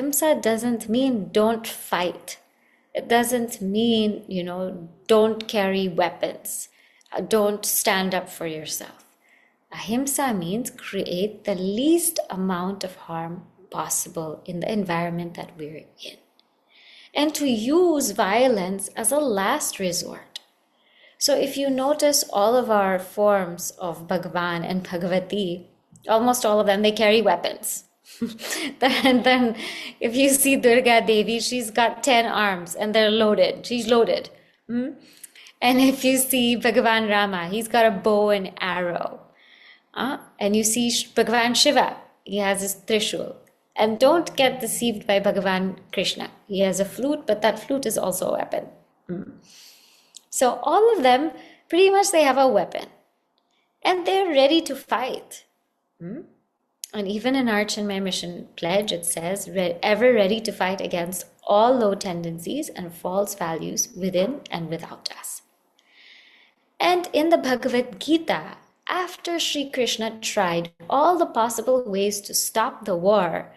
ahimsa doesn't mean don't fight. It doesn't mean, don't carry weapons. Don't stand up for yourself. Ahimsa means create the least amount of harm possible in the environment that we're in. And to use violence as a last resort. So if you notice all of our forms of Bhagavan and Bhagavati, almost all of them, they carry weapons. And then if you see Durga Devi, she's got 10 arms and they're loaded. She's loaded. And if you see Bhagavan Rama, he's got a bow and arrow. And you see Bhagavan Shiva, he has his Trishul. And don't get deceived by Bhagavan Krishna. He has a flute, but that flute is also a weapon. So all of them, pretty much they have a weapon. And they're ready to fight. And even in our Chinmaya Mission pledge, it says, ever ready to fight against all low tendencies and false values within and without us. And in the Bhagavad Gita, after Sri Krishna tried all the possible ways to stop the war,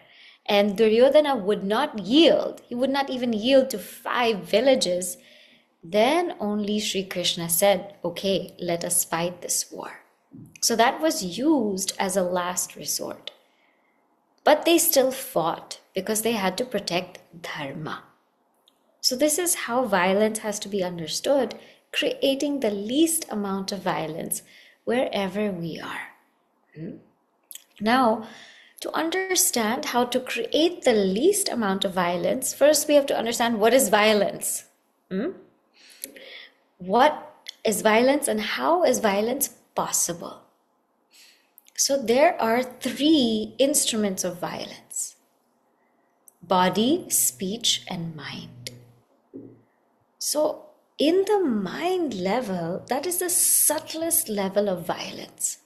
and Duryodhana would not yield, he would not even yield to 5 villages, then only Sri Krishna said, okay, let us fight this war. So that was used as a last resort. But they still fought because they had to protect dharma. So this is how violence has to be understood, creating the least amount of violence wherever we are. Now, to understand how to create the least amount of violence, first we have to understand what is violence. What is violence and how is violence possible? So there are 3 instruments of violence: body, speech, and mind. So in the mind level, that is the subtlest level of violence.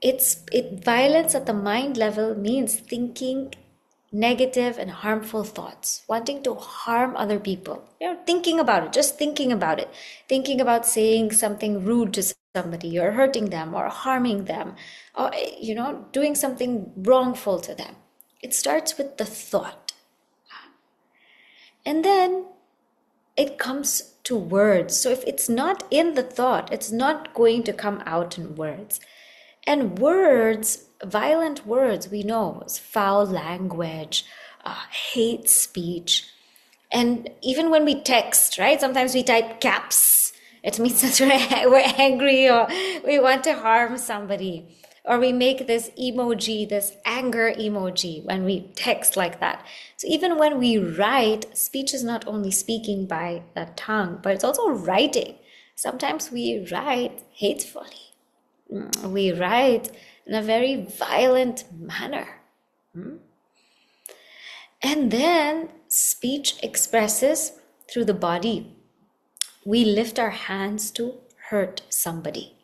Violence at the mind level means thinking negative and harmful thoughts, wanting to harm other people. Thinking about it, just thinking about it. Thinking about saying something rude to somebody or hurting them or harming them or, doing something wrongful to them. It starts with the thought. And then it comes to words. So if it's not in the thought, it's not going to come out in words. And words, violent words, we know, is foul language, hate speech. And even when we text, right? Sometimes we type caps. It means that we're angry or we want to harm somebody. Or we make this emoji, this anger emoji when we text like that. So even when we write, speech is not only speaking by the tongue, but it's also writing. Sometimes we write hatefully. We write in a very violent manner. And then speech expresses through the body. We lift our hands to hurt somebody.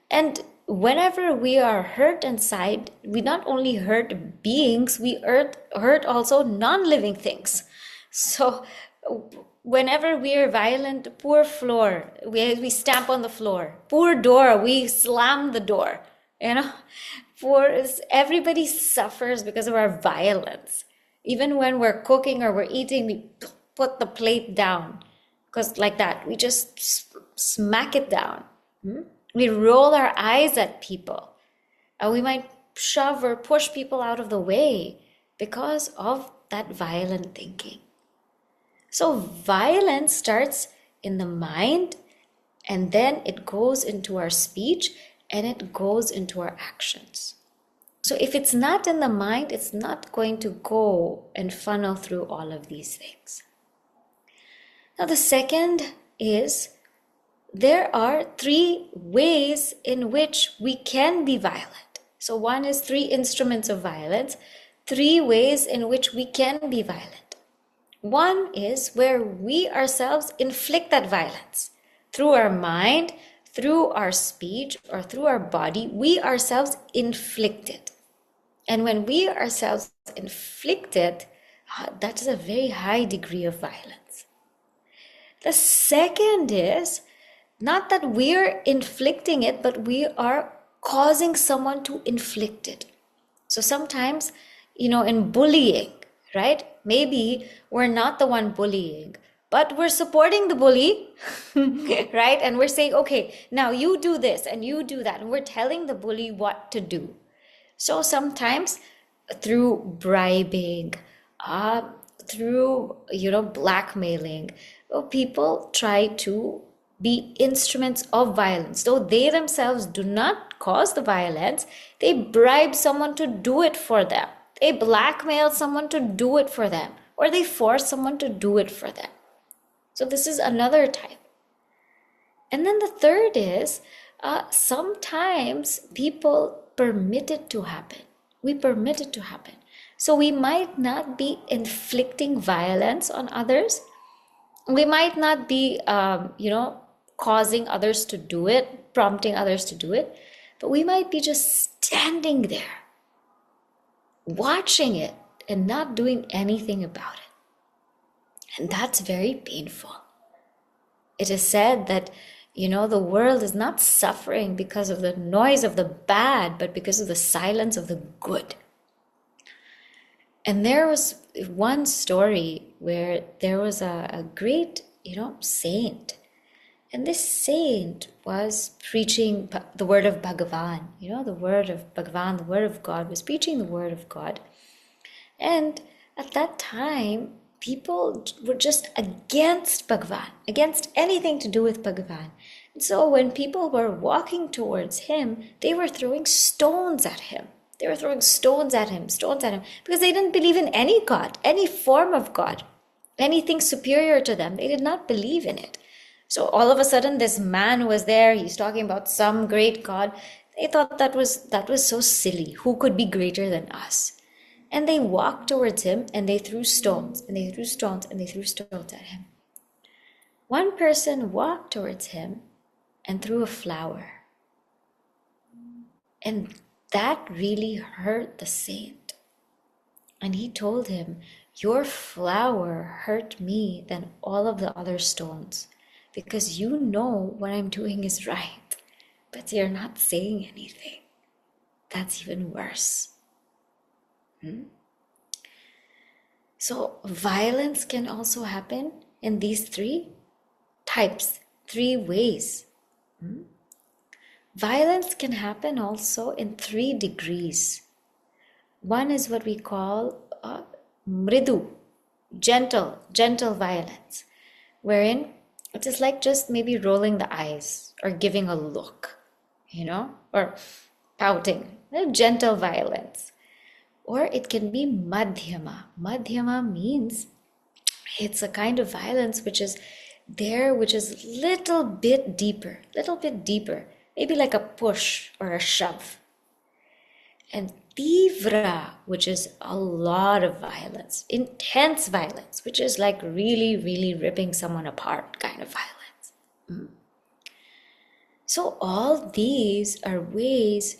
And whenever we are hurt inside, we not only hurt beings, we hurt also non-living things. So whenever we are violent, poor floor, we stamp on the floor. Poor door, we slam the door. Everybody suffers because of our violence. Even when we're cooking or we're eating, we put the plate down. Because like that, we just smack it down. We roll our eyes at people. We might shove or push people out of the way because of that violent thinking. So violence starts in the mind, and then it goes into our speech, and it goes into our actions. So if it's not in the mind, it's not going to go and funnel through all of these things. Now the second is, there are 3 ways in which we can be violent. So one is 3 instruments of violence, 3 ways in which we can be violent. One is where we ourselves inflict that violence. Through our mind, through our speech, or through our body, we ourselves inflict it. And when we ourselves inflict it, that is a very high degree of violence. The second is not that we're inflicting it, but we are causing someone to inflict it. So sometimes, in bullying, right? Maybe we're not the one bullying, but we're supporting the bully, right? And we're saying, okay, now you do this and you do that. And we're telling the bully what to do. So sometimes through bribing, through, blackmailing, people try to be instruments of violence. Though they themselves do not cause the violence, they bribe someone to do it for them. They blackmail someone to do it for them, or they force someone to do it for them. So this is another type. And then the third is sometimes people permit it to happen. We permit it to happen. So we might not be inflicting violence on others. We might not be, causing others to do it, prompting others to do it, but we might be just standing there, watching it and not doing anything about it. And that's very painful. It is said that, the world is not suffering because of the noise of the bad, but because of the silence of the good. And there was one story where there was a great, saint. And this saint was preaching the word of Bhagavan, the word of Bhagavan, the word of God, was preaching the word of God. And at that time, people were just against Bhagavan, against anything to do with Bhagavan. And so when people were walking towards him, they were throwing stones at him. They were throwing stones at him, because they didn't believe in any God, any form of God, anything superior to them. They did not believe in it. So all of a sudden, this man was there. He's talking about some great God. They thought that was so silly. Who could be greater than us? And they walked towards him and they threw stones and they threw stones and they threw stones at him. One person walked towards him and threw a flower. And that really hurt the saint. And he told him, your flower hurt me than all of the other stones, because you know what I'm doing is right, but you're not saying anything. That's even worse. So violence can also happen in these three types, three ways. Violence can happen also in 3 degrees. One is what we call mridu, gentle violence, wherein it is like just maybe rolling the eyes or giving a look, or pouting, gentle violence. Or it can be madhyama. Madhyama means it's a kind of violence which is little bit deeper, maybe like a push or a shove. And tivra, which is a lot of violence, intense violence, which is like really, really ripping someone apart kind of violence. So all these are ways,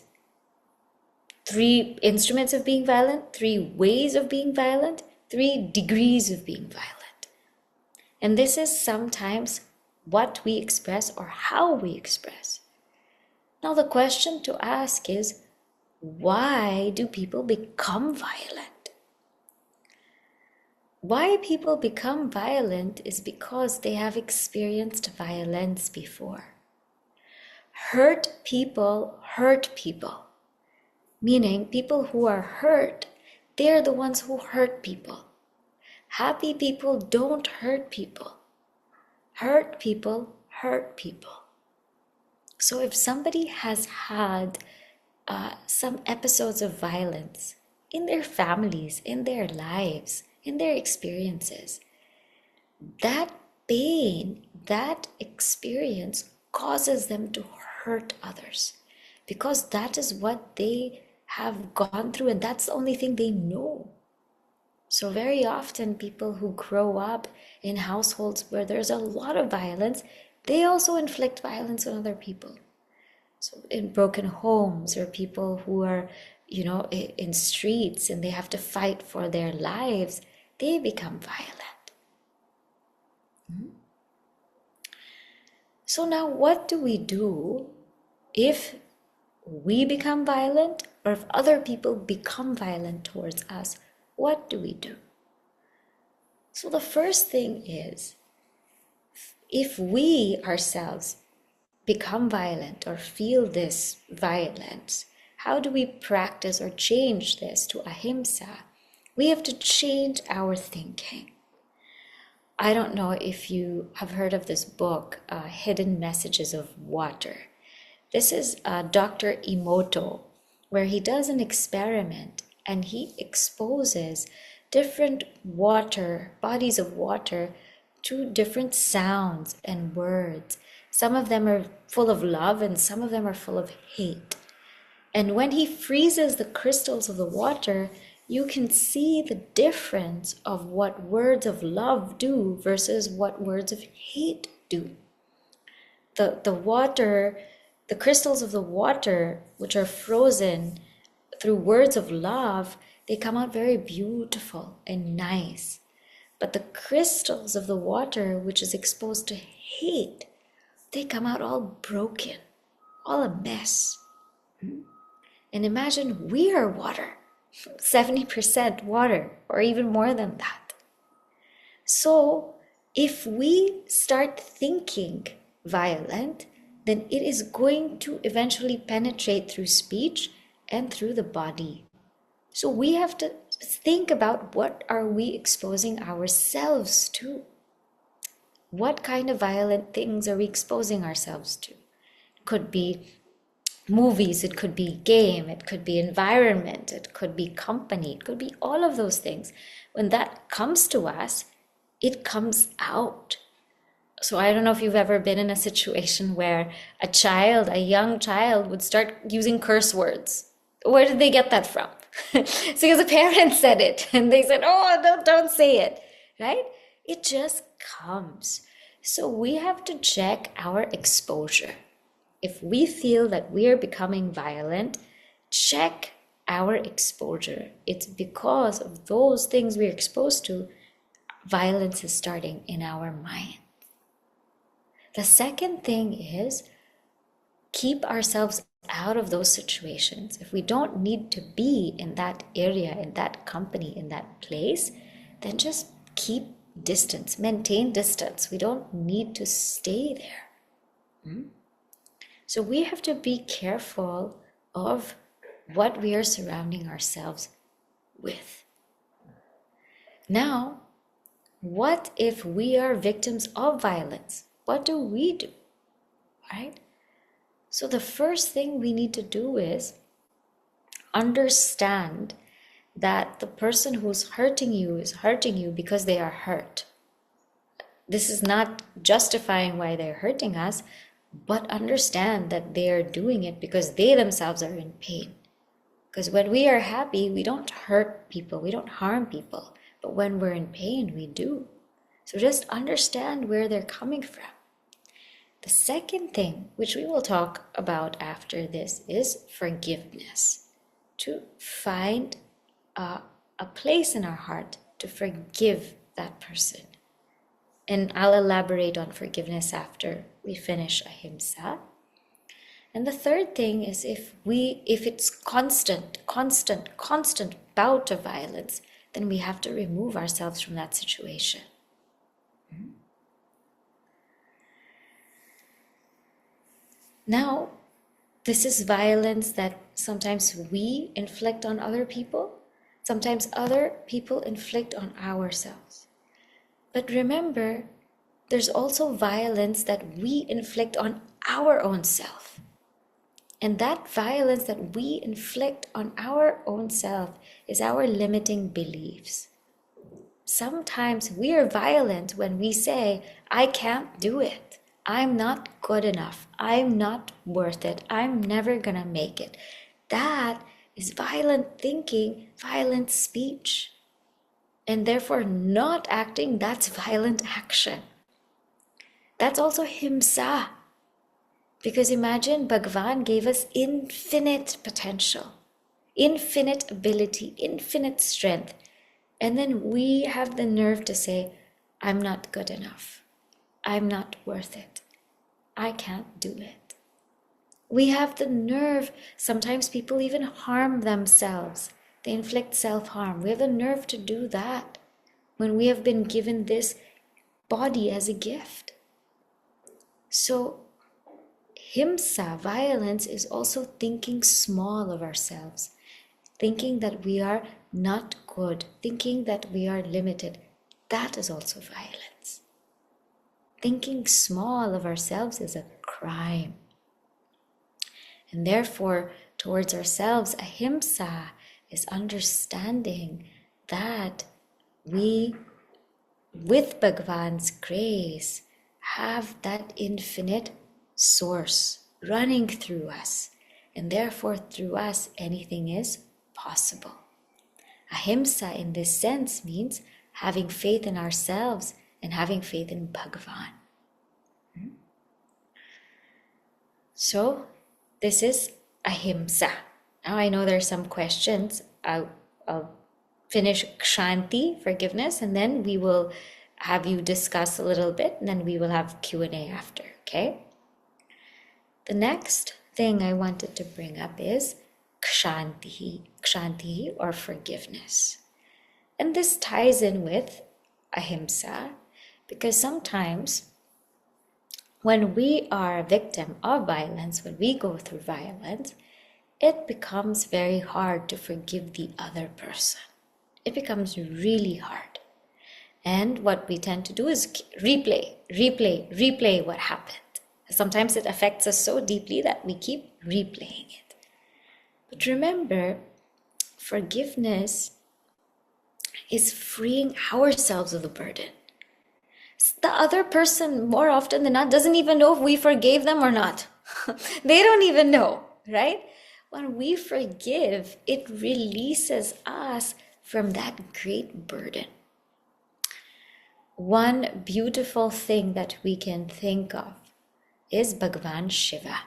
3 instruments of being violent, 3 ways of being violent, 3 degrees of being violent. And this is sometimes what we express or how we express. Now the question to ask is, why do people become violent? Why people become violent is because they have experienced violence before. Hurt people hurt people. Meaning people who are hurt, they're the ones who hurt people. Happy people don't hurt people. Hurt people hurt people. So if somebody has had some episodes of violence in their families, in their lives, in their experiences, that pain, that experience causes them to hurt others, because that is what they have gone through and that's the only thing they know. So very often people who grow up in households where there's a lot of violence, they also inflict violence on other people. So in broken homes, or people who are, in streets and they have to fight for their lives, they become violent. So now what do we do if we become violent or if other people become violent towards us, what do we do? So the first thing is, if we ourselves become violent or feel this violence, how do we practice or change this to ahimsa? We have to change our thinking. I don't know if you have heard of this book, Hidden Messages of Water. This is Dr. Emoto, where he does an experiment and he exposes different bodies of water to different sounds and words. Some of them are full of love and some of them are full of hate. And when he freezes the crystals of the water, you can see the difference of what words of love do versus what words of hate do. The crystals of the water, which are frozen through words of love, they come out very beautiful and nice. But the crystals of the water, which is exposed to hate, they come out all broken, all a mess. And imagine we are water, 70% water, or even more than that. So if we start thinking violent, then it is going to eventually penetrate through speech and through the body. So we have to think about, what are we exposing ourselves to? What kind of violent things are we exposing ourselves to? It could be movies, it could be game, it could be environment, it could be company, it could be all of those things. When that comes to us, it comes out. So I don't know if you've ever been in a situation where a young child would start using curse words. Where did they get that from? It's because the parents said it and they said, oh, no, don't say it, right? It just comes. So we have to check our exposure. If we feel that we are becoming violent, check our exposure. It's because of those things we're exposed to, violence is starting in our mind. The second thing is, keep ourselves out of those situations. If we don't need to be in that area, in that company, in that place, then just keep distance, maintain distance. We don't need to stay there. So we have to be careful of what we are surrounding ourselves with. Now, what if we are victims of violence? What do we do? Right? So the first thing we need to do is understand that the person who's hurting you is hurting you because they are hurt. This is not justifying why they're hurting us, but understand that they are doing it because they themselves are in pain. Because when we are happy, we don't hurt people, we don't harm people. But when we're in pain, we do. So just understand where they're coming from. The second thing, which we will talk about after this, is forgiveness. To find a place in our heart to forgive that person. And I'll elaborate on forgiveness after we finish Ahimsa. And the third thing is, if it's constant bout of violence, then we have to remove ourselves from that situation. Now, this is violence that sometimes we inflict on other people, sometimes other people inflict on ourselves. But remember, there's also violence that we inflict on our own self. And that violence that we inflict on our own self is our limiting beliefs. Sometimes we are violent when we say, I can't do it. I'm not good enough. I'm not worth it. I'm never gonna make it. That is violent thinking, violent speech. And therefore not acting, that's violent action. That's also Ahimsā. Because imagine Bhagavan gave us infinite potential, infinite ability, infinite strength. And then we have the nerve to say, I'm not good enough. I'm not worth it. I can't do it. We have the nerve. Sometimes people even harm themselves. They inflict self-harm. We have the nerve to do that when we have been given this body as a gift. So, Ahimsā, violence, is also thinking small of ourselves, thinking that we are not good, thinking that we are limited. That is also violence. Thinking small of ourselves is a crime. And therefore, towards ourselves, Ahimsā is understanding that we, with Bhagavan's grace, have that infinite source running through us. And therefore, through us, anything is possible. Ahimsā in this sense means having faith in ourselves and having faith in Bhagavan. So, this is Ahimsā. Now I know there's some questions. I'll finish Kṣānti, forgiveness, and then we will have you discuss a little bit, and then we will have Q&A after, okay? The next thing I wanted to bring up is Kṣānti or forgiveness. And this ties in with Ahimsā because sometimes when we are a victim of violence, when we go through violence, it becomes very hard to forgive the other person. It becomes really hard. And what we tend to do is replay what happened. Sometimes it affects us so deeply that we keep replaying it. But remember, forgiveness is freeing ourselves of the burden. The other person, more often than not, doesn't even know if we forgave them or not. They don't even know, right? When we forgive, it releases us from that great burden. One beautiful thing that we can think of is Bhagavan Shiva.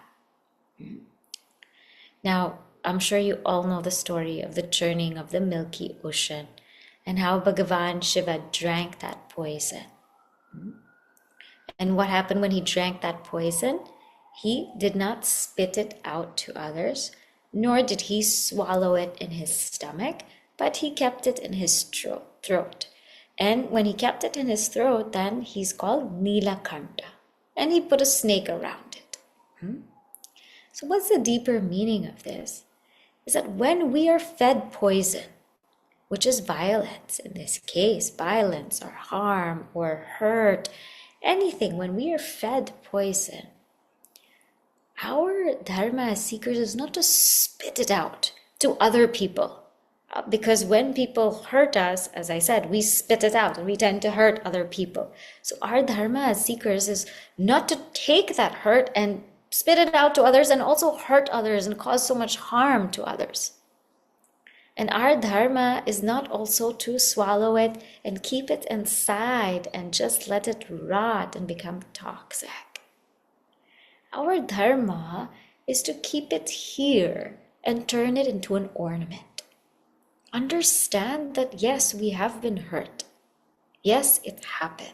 Now, I'm sure you all know the story of the churning of the Milky Ocean and how Bhagavan Shiva drank that poison. And what happened when he drank that poison? He did not spit it out to others, nor did he swallow it in his stomach, but he kept it in his throat. And when he kept it in his throat, then he's called Nilakanta. And he put a snake around it. So what's the deeper meaning of this? Is that when we are fed poison, which is violence, in this case, violence or harm or hurt, anything, when we are fed poison, our dharma as seekers is not to spit it out to other people. Because when people hurt us, as I said, we spit it out and we tend to hurt other people. So our dharma as seekers is not to take that hurt and spit it out to others and also hurt others and cause so much harm to others. And our dharma is not also to swallow it and keep it inside and just let it rot and become toxic. Our dharma is to keep it here and turn it into an ornament. Understand that yes, we have been hurt. Yes, it happened.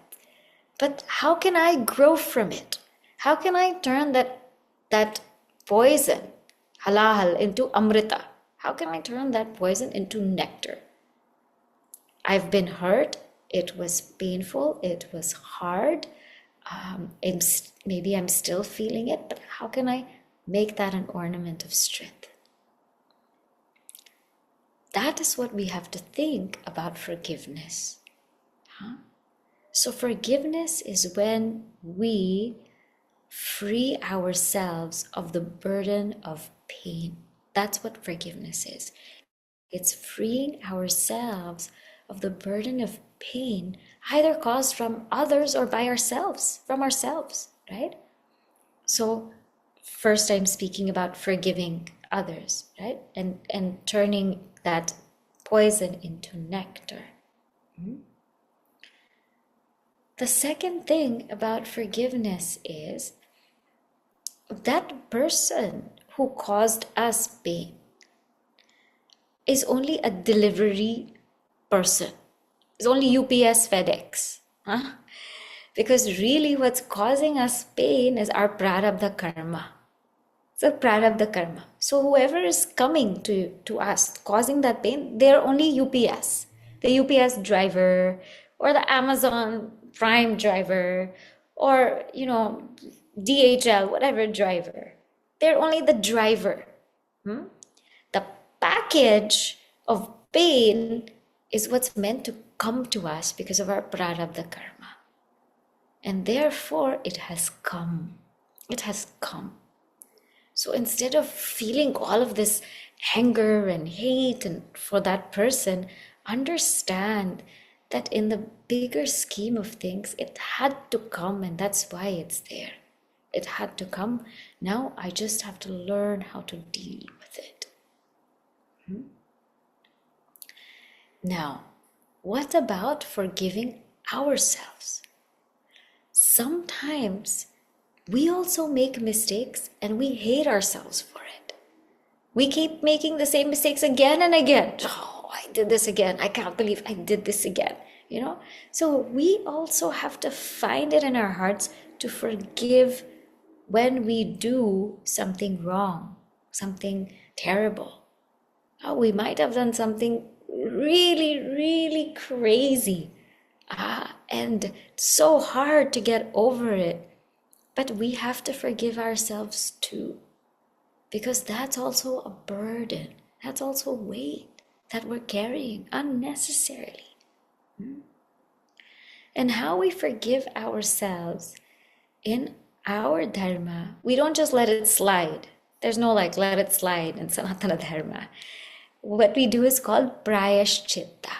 But how can I grow from it? How can I turn that poison, halal, into amrita? How can I turn that poison into nectar? I've been hurt. It was painful. It was hard. Maybe I'm still feeling it, but how can I make that an ornament of strength? That is what we have to think about forgiveness. So forgiveness is when we free ourselves of the burden of pain. That's what forgiveness is. It's freeing ourselves of the burden of pain, either caused from others or by ourselves, from ourselves, right? So first I'm speaking about forgiving others, right? And turning that poison into nectar. The second thing about forgiveness is that person who caused us pain is only a delivery person. It's only UPS, FedEx. Because really what's causing us pain is our prarabdha karma. It's a prarabdha karma. So whoever is coming to us, causing that pain, they're only UPS. The UPS driver or the Amazon Prime driver or, DHL, whatever driver. They're only the driver. The package of pain is what's meant to come to us because of our prarabdha karma. And therefore, it has come. It has come. So instead of feeling all of this anger and hate and for that person, understand that in the bigger scheme of things, it had to come, and that's why it's there. It had to come. Now I just have to learn how to deal with it. Now, what about forgiving ourselves? Sometimes we also make mistakes and we hate ourselves for it. We keep making the same mistakes again and again. Oh, I did this again. I can't believe I did this again. So we also have to find it in our hearts to forgive when we do something wrong, something terrible. We might have done something really, really crazy. And so hard to get over it. But we have to forgive ourselves too. Because that's also a burden. That's also weight that we're carrying unnecessarily. And how we forgive ourselves in our dharma, we don't just let it slide. There's no let it slide in Sanatana Dharma. What we do is called prayashchitta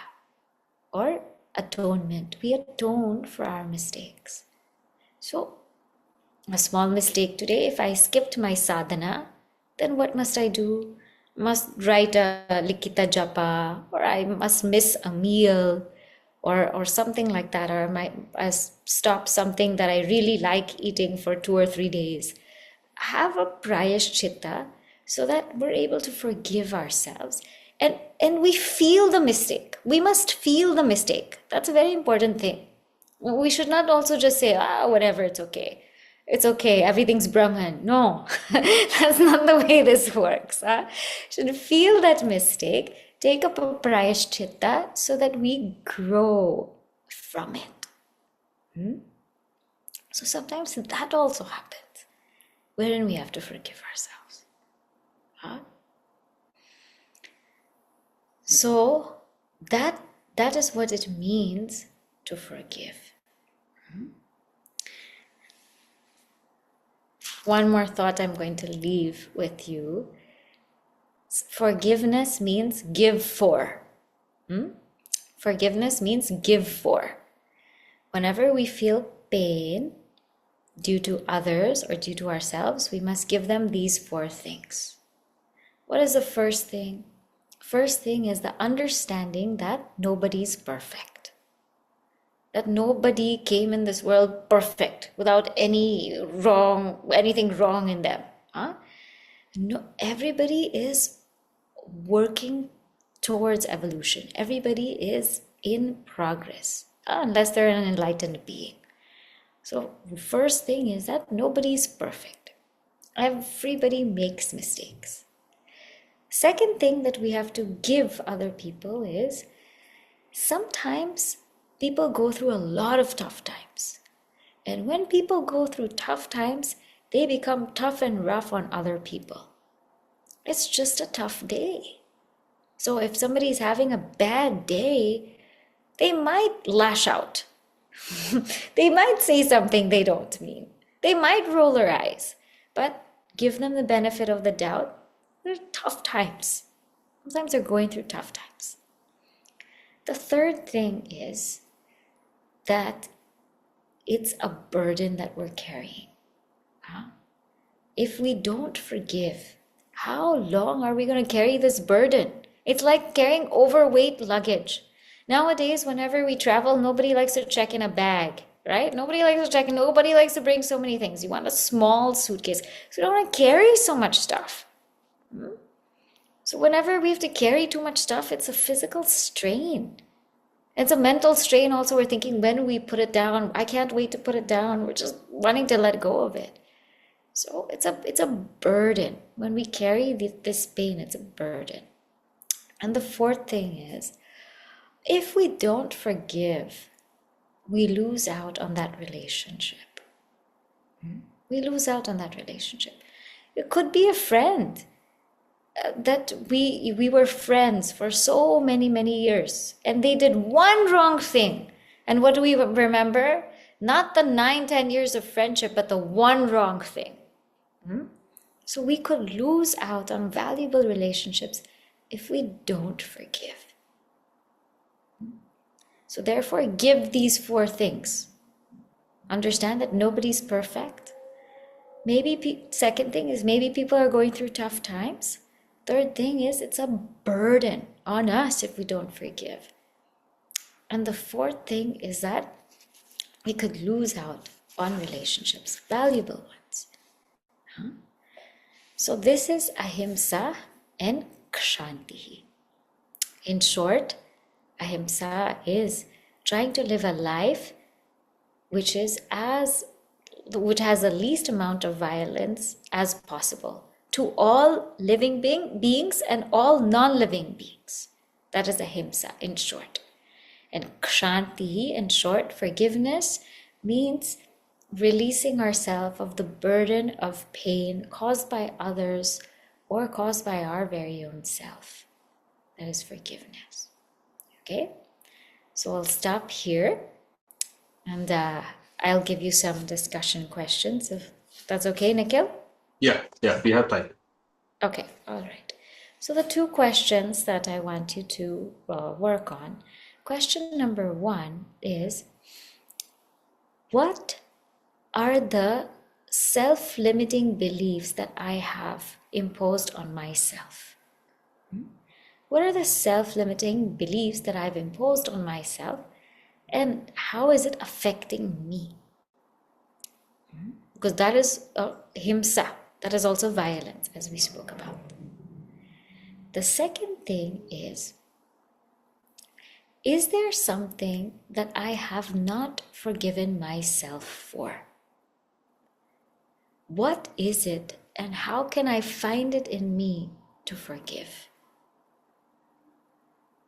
or atonement. We atone for our mistakes. So, a small mistake today, if I skipped my sadhana, then what must I do? Must write a likita japa, or I must miss a meal, or something like that, or I stop something that I really like eating for 2 or 3 days. Have a prayashchitta so that we're able to forgive ourselves. And we feel the mistake. We must feel the mistake. That's a very important thing. We should not also just say, whatever, it's okay. It's okay, everything's Brahman. No, that's not the way this works. Should feel that mistake, take up a prayashchitta so that we grow from it. So sometimes that also happens, wherein we have to forgive ourselves. So that is what it means to forgive. One more thought I'm going to leave with you. Forgiveness means give for. Forgiveness means give for. Whenever we feel pain due to others or due to ourselves, we must give them these 4 things. What is the first thing? First thing is the understanding that nobody's perfect. That nobody came in this world perfect without anything wrong in them. No, everybody is working towards evolution. Everybody is in progress, unless they're an enlightened being. So first thing is that nobody's perfect. Everybody makes mistakes. Second thing that we have to give other people is sometimes people go through a lot of tough times. And when people go through tough times, they become tough and rough on other people. It's just a tough day. So if somebody's having a bad day, they might lash out. They might say something they don't mean. They might roll their eyes. But give them the benefit of the doubt. They're tough times. Sometimes they're going through tough times. The third thing is that it's a burden that we're carrying. If we don't forgive, how long are we going to carry this burden? It's like carrying overweight luggage. Nowadays, whenever we travel, nobody likes to check in a bag, right? Nobody likes to bring so many things. You want a small suitcase. So you don't want to carry so much stuff. So whenever we have to carry too much stuff, it's a physical strain. It's a mental strain also. We're thinking, when we put it down, I can't wait to put it down. We're just wanting to let go of it. So it's a burden. When we carry this pain, it's a burden. And the fourth thing is, if we don't forgive, we lose out on that relationship. We lose out on that relationship. It could be a friend that we were friends for so many years, and they did one wrong thing. And what do we remember? Not the 9-10 years of friendship, but the one wrong thing. So we could lose out on valuable relationships if we don't forgive. So therefore, give these 4 things. Understand that nobody's perfect. Maybe second thing is, maybe people are going through tough times. Third thing is, it's a burden on us if we don't forgive. And the fourth thing is that we could lose out on relationships, valuable ones. So this is Ahimsa and Kṣānti. In short, Ahimsa is trying to live a life which has the least amount of violence as possible to all living beings and all non-living beings. That is Ahimsa in short. And Kṣānti, in short, forgiveness, means releasing ourselves of the burden of pain caused by others or caused by our very own self. That is forgiveness. Okay? So I'll stop here, and I'll give you some discussion questions, if that's okay, Nikhil? Yeah, we have time. Okay, all right. So the 2 questions that I want you to work on. Question number 1 is, what are the self-limiting beliefs that I have imposed on myself? What are the self-limiting beliefs that I've imposed on myself, and how is it affecting me? Because that is himsa, that is also violence, as we spoke about. The second thing is there something that I have not forgiven myself for? What is it, and how can I find it in me to forgive?